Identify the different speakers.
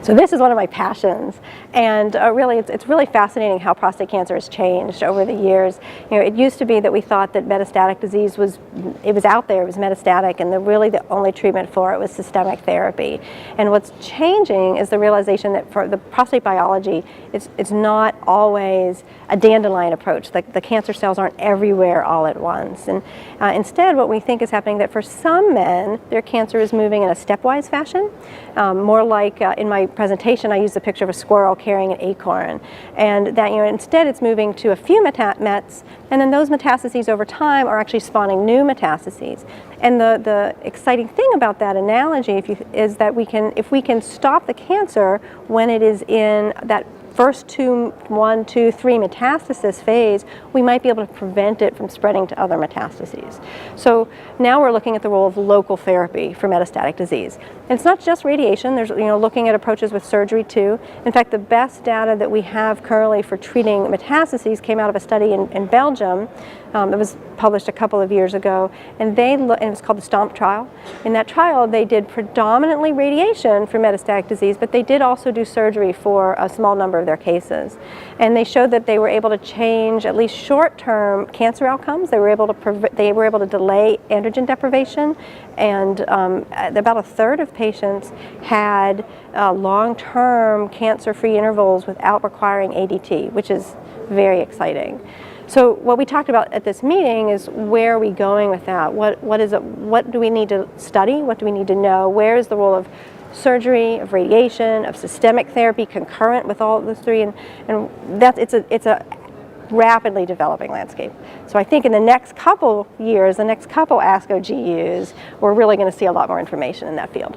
Speaker 1: So this is one of my passions, and really it's really fascinating how prostate cancer has changed over the years. You know, it used to be that we thought that metastatic disease was out there, it was metastatic, and really the only treatment for it was systemic therapy. And what's changing is the realization that for the prostate biology, it's not always a dandelion approach. The cancer cells aren't everywhere all at once, and instead what we think is happening that for some men, their cancer is moving in a stepwise fashion, more like in my presentation I used the picture of a squirrel carrying an acorn, and that, you know, instead it's moving to a few mets, and then those metastases over time are actually spawning new metastases. And the exciting thing about that analogy is that if we can stop the cancer when it is in that first 1, 2, 3 metastasis phase, we might be able to prevent it from spreading to other metastases. So now we're looking at the role of local therapy for metastatic disease. And it's not just radiation, there's, you know, looking at approaches with surgery too. In fact, the best data that we have currently for treating metastases came out of a study in Belgium. It was published a couple of years ago, and and it was called the STOMP trial. In that trial, they did predominantly radiation for metastatic disease, but they did also do surgery for a small number of their cases. And they showed that they were able to change at least short-term cancer outcomes. They were able to delay androgen deprivation, and about a third of patients had long-term cancer-free intervals without requiring ADT, which is very exciting. So what we talked about at this meeting is where are we going with that? What do we need to study? What do we need to know? Where is the role of surgery, of radiation, of systemic therapy concurrent with all of those three? And it's a rapidly developing landscape. So I think in the next couple years, the next couple ASCO GUs, we're really going to see a lot more information in that field.